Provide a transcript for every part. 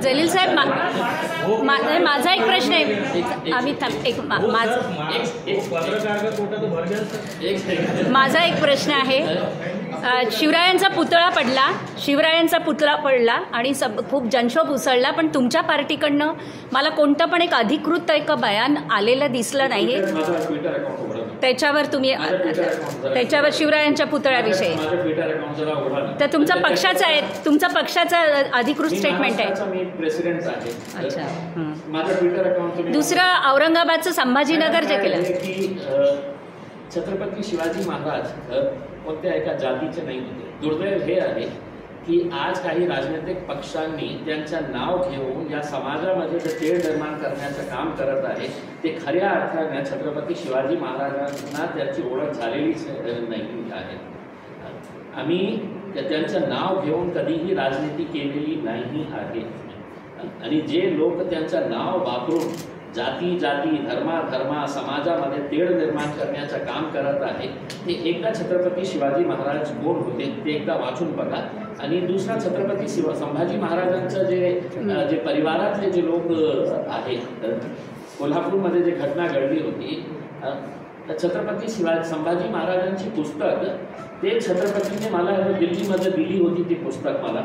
जलील साहेब माझा एक प्रश्न आहे. आम्ही माझा एक प्रश्न आहे. शिवरायांचा पुतळा पडला आणि खूप जनक्षोभ उसळला, पण तुमच्या पार्टीकडनं मला कोणतं पण एक अधिकृत एक बयान आलेलं दिसलं नाही. त्याच्यावर शिवरायांच्या पुतळ्याविषयी तर तुमचा पक्षाचा अधिकृत स्टेटमेंट आहे. अच्छा. दुसरं औरंगाबादचं संभाजीनगर जे केलं, छत्रपती शिवाजी महाराज कोणत्या एका जातीचे नाही होते. दुर्दैव हे आहे की आज काही राजनैतिक पक्षांनी त्यांचं नाव घेऊन या समाजामध्ये जे तेढ निर्माण करण्याचं काम करत आहे ते खऱ्या अर्थाने छत्रपती शिवाजी महाराजांना त्याची ओळख झालेलीच नाही आहे. आम्ही त्यांचं नाव घेऊन कधीही राजनीती केलेली नाही आहे आणि जे लोक त्यांचं नाव वापरून जाती धर्मा समाजामध्ये तेढ निर्माण करण्याचं काम करत आहे ते एकदा छत्रपती शिवाजी महाराज कोण होते ते एकदा वाचून बघा. आणि दुसरा छत्रपती संभाजी महाराजांचं जे परिवारातले जे लोक आहेत, कोल्हापूरमध्ये जे घटना घडली होती, छत्रपती संभाजी महाराजांची पुस्तक ते छत्रपतींनी मला दिल्लीमध्ये दिली होती. ती पुस्तक मला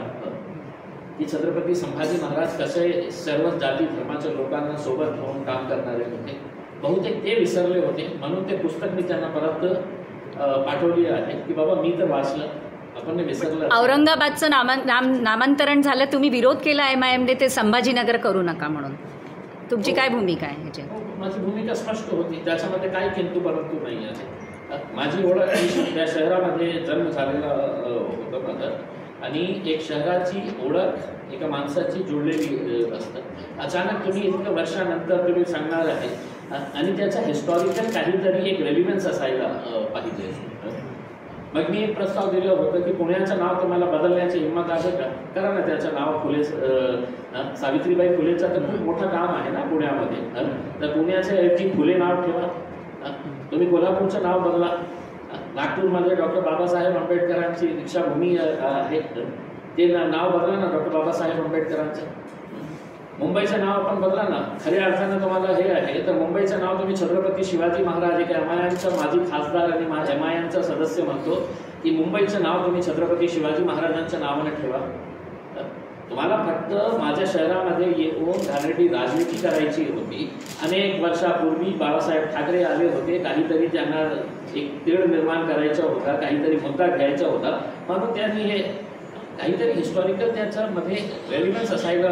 की छत्रपती संभाजी महाराज कसे सर्व जाती धर्माच्या लोकांना सोबत घेऊन काम करणारे होते. बहुतेक ते विसरले होते म्हणून ते पुस्तक मी त्यांना परत पाठवली आहे की बाबा मी तर वाचलं, आपण विसरलं. औरंगाबादचं नामांतरण झालं, तुम्ही विरोध केला MIMने ते संभाजीनगर करू नका म्हणून. तुमची काय भूमिका आहे ह्याच्यात? माझी भूमिका स्पष्ट होती, त्याच्यामध्ये काय किंतु परंतु नाही आहे. माझी ओळख त्या शहरामध्ये जन्म झालेला होतं माझं आणि एक शहराची ओळख एका माणसाची जोडलेली असतं. अचानक तुम्ही इतक्या वर्षानंतर तुम्ही सांगणार आहे आणि त्याचा हिस्टॉरिकल काहीतरी एक रेलिव्हन्स असायला पाहिजे. मग मी एक प्रस्ताव दिलं होतं की पुण्याचं नाव तुम्हाला बदलण्याची हिंमत आहे का? करा ना त्याचं नाव फुले, सावित्रीबाई फुलेचं तर खूप मोठं काम आहे ना पुण्यामध्ये, तर पुण्याच्या ऐवजी फुले नाव ठेवा. तुम्ही कोल्हापूरचं नाव बदला. नागपूरमध्ये डॉक्टर बाबासाहेब आंबेडकरांची दीक्षाभूमी आहे, ते नाव बदला ना डॉक्टर बाबासाहेब आंबेडकरांचं. मुंबईचं नाव आपण बदला ना. खऱ्या अर्थानं तुम्हाला हे आहे तर मुंबईचं नाव तुम्ही छत्रपती शिवाजी महाराज, एक MIMचा माजी खासदार आणि MIMचा सदस्य म्हणतो की मुंबईचं नाव तुम्ही छत्रपती शिवाजी महाराजांच्या नावाने ठेवा. तुम्हाला फक्त माझ्या शहरामध्ये येऊन घाणेरडी राजनीती करायची होती. अनेक वर्षापूर्वी बाळासाहेब ठाकरे आले होते, काहीतरी त्यांना एक तेढ निर्माण करायचा होता, काहीतरी मुद्दा घ्यायचा होता म्हणून त्यांनी हे काहीतरी हिस्टॉरिकल त्याच्यामध्ये रेलिव्हन्स असायला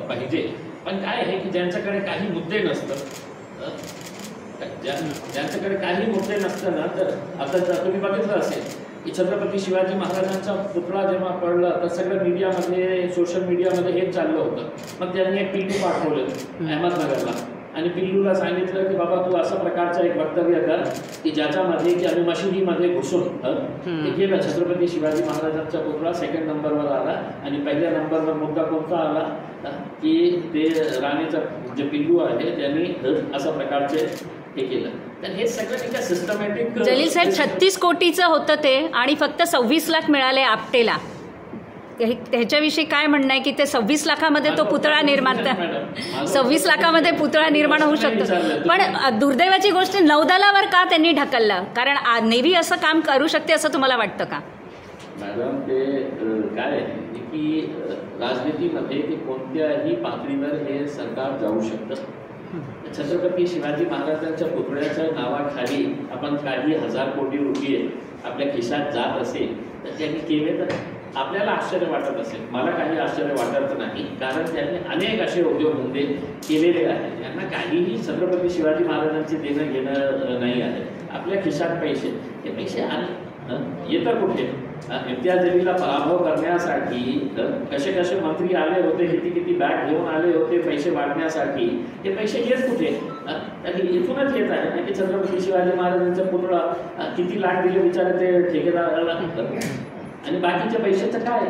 पाहिजे. पण काय आहे की ज्यांच्याकडे काही मुद्दे नसतं, ज्यांच्याकडे काही मुद्दे नसतं ना, तर आता तुम्ही बघितलं असेल की छत्रपती शिवाजी महाराजांचा पुतळा जेव्हा पडला तर सगळं मीडियामध्ये, सोशल मीडियामध्ये हेच चाललं होतं. मग त्यांनी एक पिल्लू पाठवलं अहमदनगरला आणि पिल्लूला सांगितलं की बाबा तू अशा प्रकारचं एक वक्तव्य कर की ज्याच्यामध्ये की आम्ही मशिदीमध्ये घुसून ते केलं. छत्रपती शिवाजी महाराजांचा पुतळा 2nd नंबरवर आला आणि 1ल्या नंबरवर मुद्दा कोणता आला की ते राणीचा जे पिल्लू आहे त्यांनी अशा प्रकारचे हे केलं. तर हे सगळं एका सिस्टमॅटिक. जलील साहेब 36 कोटीचं होतं ते आणि फक्त 26 लाख मिळाले आपटेला. ह्याच्याविषयी काय म्हणणं आहे की ते 26 लाखामध्ये तो पुतळा निर्माण, 26 लाखामध्ये पुतळा निर्माण होऊ शकतो. पण दुर्दैवाची गोष्ट नौदलावर का त्यांनी ढकललं? कारण नेव्ही असं काम करू शकते असं तुम्हाला वाटतं का? मॅडम ते काय आहे की राजनीतीमध्ये ते कोणत्याही पातळीवर हे सरकार जाऊ शकतं. छत्रपती शिवाजी महाराजांच्या पुतळ्याच्या नावाखाली आपण काही 1000 कोटी रुपये आपल्या खिशात जात असेल तर त्यांनी केले तर आपल्याला आश्चर्य वाटत असेल. मला काही आश्चर्य वाटत नाही, कारण त्यांनी अनेक असे उद्योगधंदे केलेले आहेत. यांना काहीही छत्रपती शिवाजी महाराजांचे देणं घेणं नाही आहे. आपल्या खिशात पैसे, हे पैसे येतं कुठे? इम्तियाज जलीलला पराभव करण्यासाठी कसे कसे मंत्री आले होते, किती बॅग घेऊन आले होते पैसे वाटण्यासाठी. हे पैसे येत कुठे? त्यांनी इथूनच येत आहे ना की छत्रपती शिवाजी महाराजांचा पुतळा किती लाख दिले विचार ते ठेकेदाराला आणि बाकीच्या पैशाचं काय?